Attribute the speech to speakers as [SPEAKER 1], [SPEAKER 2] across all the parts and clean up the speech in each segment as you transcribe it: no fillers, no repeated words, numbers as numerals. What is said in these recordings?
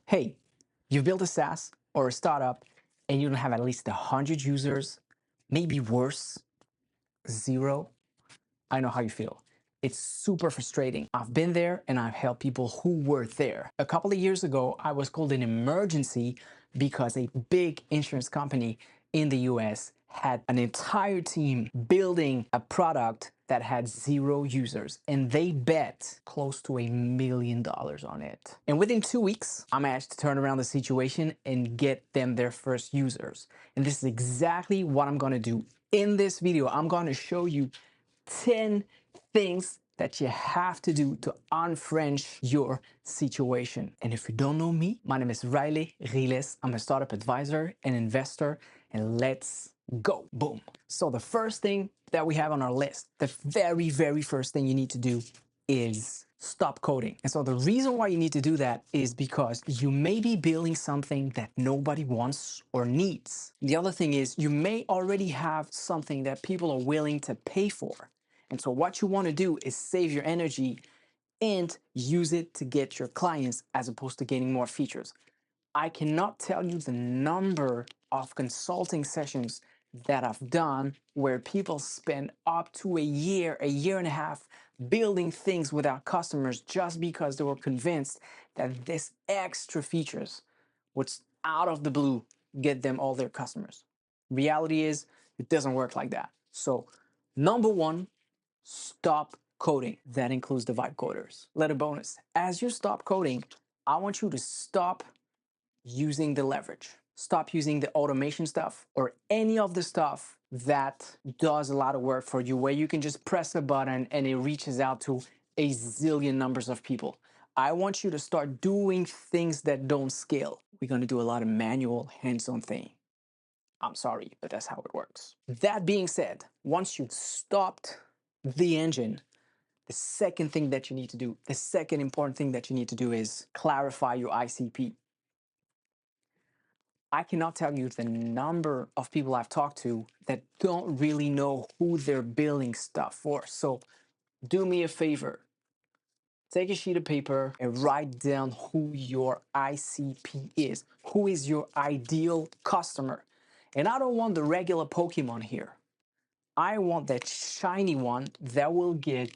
[SPEAKER 1] Hey, you've built a SaaS or a startup and you don't have at least 100 users, maybe worse, zero. I know how you feel. It's super frustrating. I've been there and I've helped people who were there. A couple of years ago, I was called an emergency because a big insurance company in the US had an entire team building a product that had 0 users, and they bet close to $1 million on it. And within 2 weeks, I managed to turn around the situation and get them their first users. And this is exactly what I'm gonna do. In this video, I'm gonna show you 10 things that you have to do to unfrench your situation. And if you don't know me, my name is Riley Riles. I'm a startup advisor and investor, and let's go. Boom. So the first thing that we have on our list, the very first thing you need to do is stop coding. And so the reason why you need to do that is because you may be building something that nobody wants or needs. The other thing is you may already have something that people are willing to pay for. And so what you want to do is save your energy and use it to get your clients as opposed to getting more features. I cannot tell you the number of consulting sessions that I've done where people spend up to a year and a half building things without customers just because they were convinced that this extra features would out of the blue get them all their customers. Reality is it doesn't work like that. So number one, stop coding. That includes the vibe coders. Letter bonus. As you stop coding, I want you to stop using the leverage. Stop using the automation stuff or any of the stuff that does a lot of work for you, where you can just press a button and it reaches out to a zillion numbers of people. I want you to start doing things that don't scale. We're going to do a lot of manual hands-on thing. I'm sorry, but that's how it works. That being said, once you've stopped the engine, the second thing that you need to do, the second important thing that you need to do is clarify your ICP. I cannot tell you the number of people I've talked to that don't really know who they're billing stuff for. So do me a favor. Take a sheet of paper and write down who your ICP is. Who is your ideal customer? And I don't want the regular Pokemon here. I want that shiny one that will get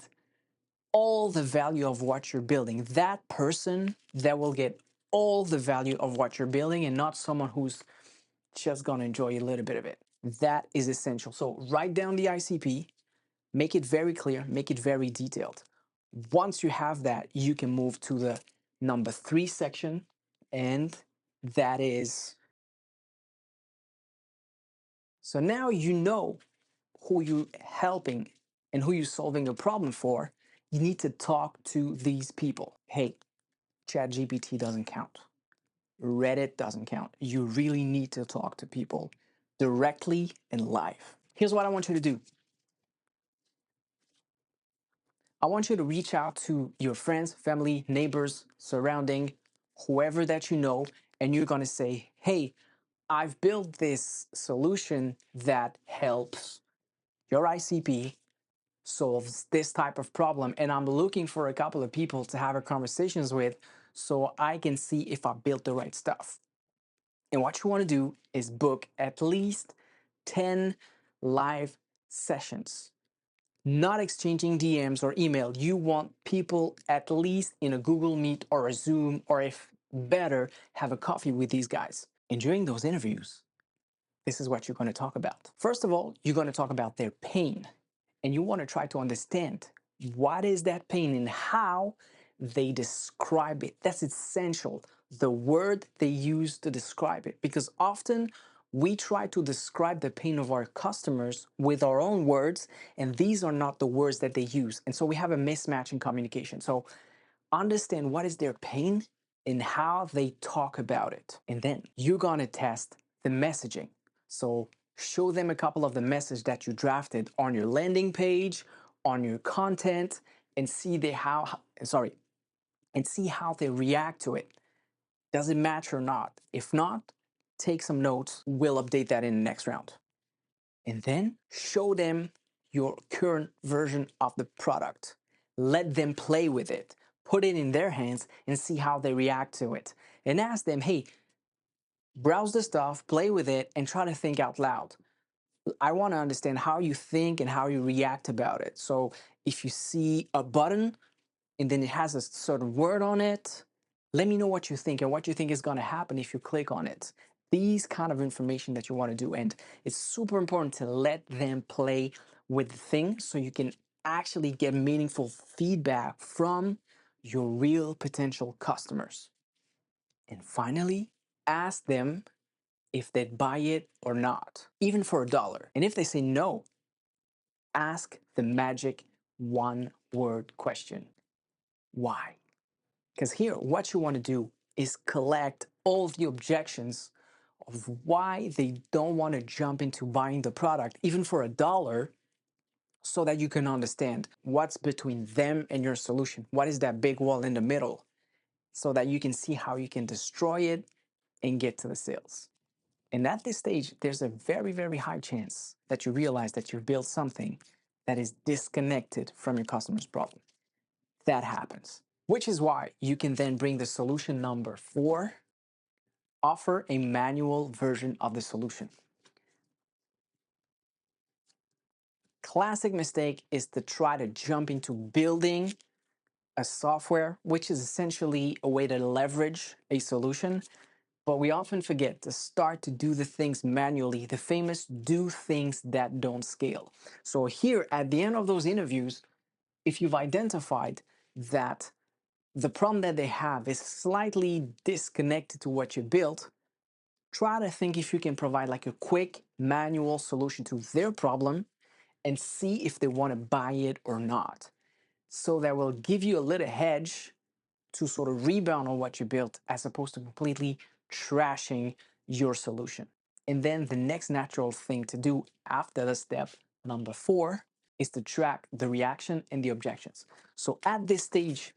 [SPEAKER 1] all the value of what you're building. That person that will get all the value of what you're building, and not someone who's just gonna enjoy a little bit of it. That is essential. So write down the ICP, make it very clear, make it very detailed. Once you have that, you can move to the number 3 section, and that is, so now you know who you're helping and who you're solving a problem for. You need to talk to these people. Hey, ChatGPT doesn't count. Reddit doesn't count. You really need to talk to people directly and live. Here's what I want you to do. I want you to reach out to your friends, family, neighbors, surrounding, whoever that you know, and you're going to say, hey, I've built this solution that helps your ICP solves this type of problem, and I'm looking for a couple of people to have a conversations with so I can see if I built the right stuff. And what you want to do is book at least 10 live sessions, not exchanging DMs or email. You want people at least in a Google Meet or a Zoom, or if better, have a coffee with these guys. And during those interviews, this is what you're going to talk about. First of all, you're going to talk about their pain, and you want to try to understand what is that pain and how they describe it. That's essential. The word they use to describe it, because often we try to describe the pain of our customers with our own words, and these are not the words that they use. And so we have a mismatch in communication. So understand what is their pain and how they talk about it. And then you're going to test the messaging. So show them a couple of the message that you drafted on your landing page, on your content, and see how they react to it. Does it match or not? If not, take some notes. We'll update that in the next round. And then show them your current version of the product. Let them play with it. put it in their hands and see how they react to it. And ask them, hey, browse the stuff, play with it, and try to think out loud. I want to understand how you think and how you react about it. So if you see a button and then it has a certain word on it, let me know what you think and what you think is going to happen if you click on it. These kind of information that you want to do. And it's super important to let them play with the thing so you can actually get meaningful feedback from your real potential customers. And finally, ask them if they'd buy it or not, even for $1. And if they say no, ask the magic one-word question. Why? Because here, what you want to do is collect all the objections of why they don't want to jump into buying the product, even for $1, so that you can understand what's between them and your solution. What is that big wall in the middle? So that you can see how you can destroy it and get to the sales. And at this stage, there's a very, very high chance that you realize that you've built something that is disconnected from your customer's problem. That happens, which is why you can then bring the solution number 4, offer a manual version of the solution. Classic mistake is to try to jump into building a software, which is essentially a way to leverage a solution. But we often forget to start to do the things manually, the famous do things that don't scale. So here at the end of those interviews, if you've identified that the problem that they have is slightly disconnected to what you built, try to think if you can provide like a quick manual solution to their problem and see if they want to buy it or not. So that will give you a little hedge to sort of rebound on what you built as opposed to completely trashing your solution. And then the next natural thing to do after the step number 4 is to track the reaction and the objections. So at this stage,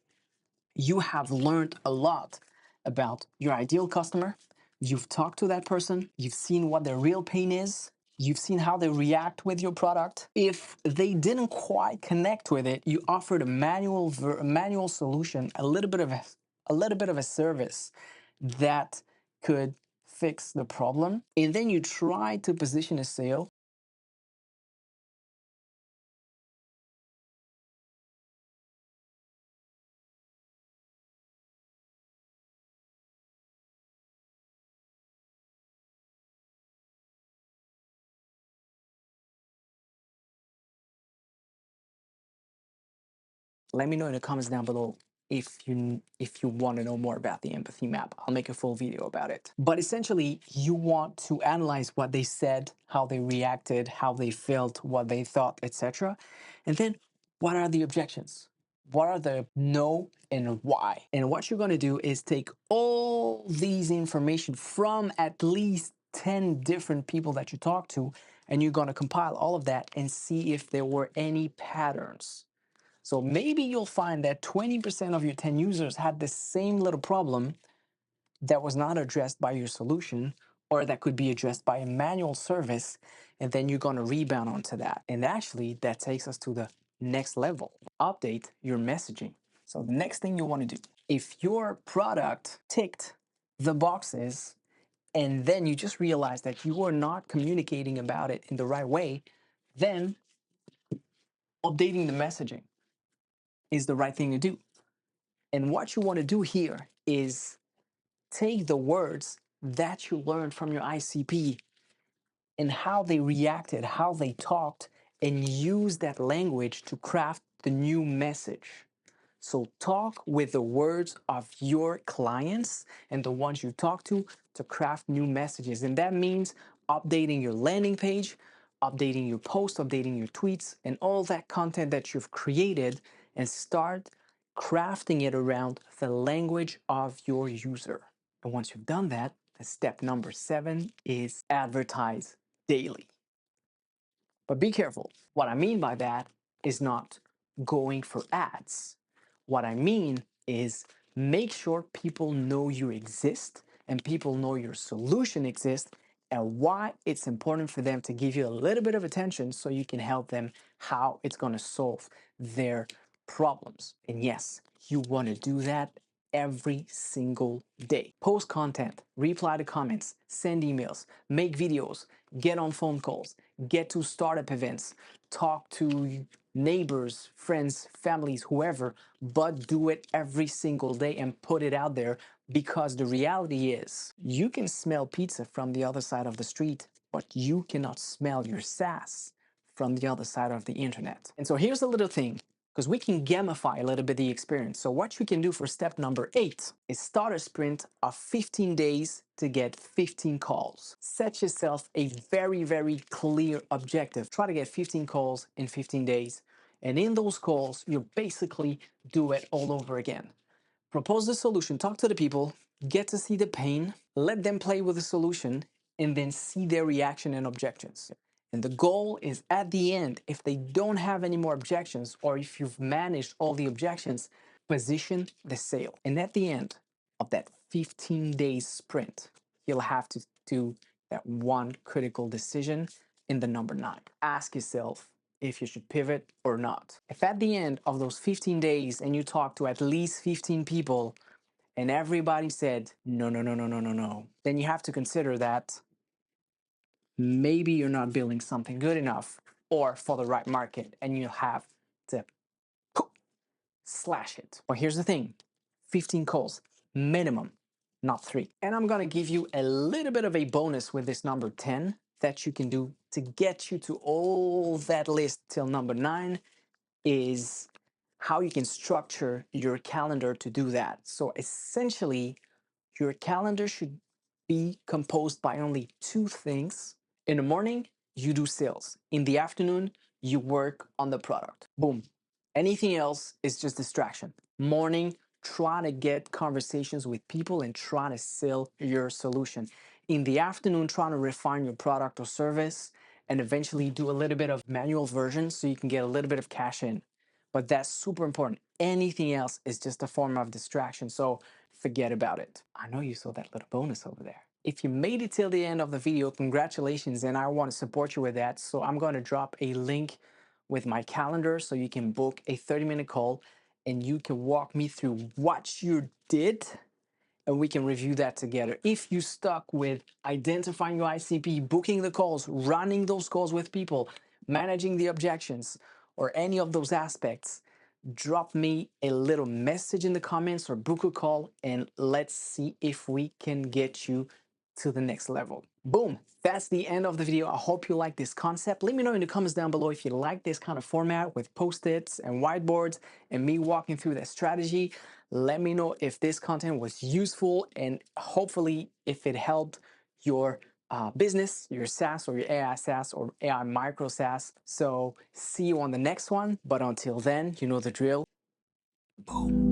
[SPEAKER 1] you have learned a lot about your ideal customer. You've talked to that person. You've seen what their real pain is. You've seen how they react with your product. If they didn't quite connect with it, you offered a manual solution, a little bit of a service that could fix the problem. And then you try to position a sale. Let me know in the comments down below if you want to know more about the empathy map. I'll make a full video about it. But essentially, you want to analyze what they said, how they reacted, how they felt, what they thought, etc. And then what are the objections? What are the no and why? And what you're going to do is take all these information from at least 10 different people that you talk to, and you're going to compile all of that and see if there were any patterns. So maybe you'll find that 20% of your 10 users had the same little problem that was not addressed by your solution, or that could be addressed by a manual service, and then you're going to rebound onto that. And actually, that takes us to the next level. Update your messaging. So the next thing you want to do, if your product ticked the boxes and then you just realize that you are not communicating about it in the right way, then updating the messaging is the right thing to do. And what you want to do here is take the words that you learned from your ICP and how they reacted, how they talked, and use that language to craft the new message. So talk with the words of your clients and the ones you talk to craft new messages. And that means updating your landing page, updating your posts, updating your tweets, and all that content that you've created, and start crafting it around the language of your user. And once you've done that, the step number 7 is advertise daily. But be careful. What I mean by that is not going for ads. What I mean is make sure people know you exist and people know your solution exists and why it's important for them to give you a little bit of attention so you can help them how it's going to solve their problems. And yes, you want to do that every single day. Post content, reply to comments, send emails, make videos, get on phone calls, get to startup events, talk to neighbors, friends, families, whoever, but do it every single day and put it out there, because the reality is you can smell pizza from the other side of the street, but you cannot smell your SaaS from the other side of the internet. And so here's a little thing, because we can gamify a little bit the experience. So what you can do for step number 8 is start a sprint of 15 days to get 15 calls. Set yourself a very, very clear objective. Try to get 15 calls in 15 days. And in those calls, you basically do it all over again. Propose the solution, talk to the people, get to see the pain, let them play with the solution, and then see their reaction and objections. And the goal is, at the end, if they don't have any more objections, or if you've managed all the objections, position the sale. And at the end of that 15-day sprint, you'll have to do that one critical decision in the number 9. Ask yourself if you should pivot or not. If at the end of those 15 days and you talk to at least 15 people and everybody said, no, no, no, no, no, no, no, then you have to consider that maybe you're not building something good enough or for the right market, and you have to slash it. But here's the thing, 15 calls minimum, not 3. And I'm gonna give you a little bit of a bonus with this number 10 that you can do to get you to all that list till number 9, is how you can structure your calendar to do that. So essentially, your calendar should be composed by only 2 things. In the morning, you do sales. In the afternoon, you work on the product. Boom. Anything else is just distraction. Morning, try to get conversations with people and try to sell your solution. In the afternoon, try to refine your product or service and eventually do a little bit of manual version so you can get a little bit of cash in. But that's super important. Anything else is just a form of distraction, so forget about it. I know you saw that little bonus over there. If you made it till the end of the video, congratulations, and I want to support you with that. So I'm going to drop a link with my calendar so you can book a 30-minute call and you can walk me through what you did, and we can review that together. If you stuck with identifying your ICP, booking the calls, running those calls with people, managing the objections, or any of those aspects, drop me a little message in the comments or book a call, and let's see if we can get you to the next level. Boom, that's the end of the video. I hope you like this concept. Let me know in the comments down below if you like this kind of format with post-its and whiteboards and me walking through that strategy. Let me know if this content was useful, and hopefully if it helped your business, your SaaS or your AI SaaS or AI micro SaaS. So see you on the next one. But until then, you know the drill. Boom.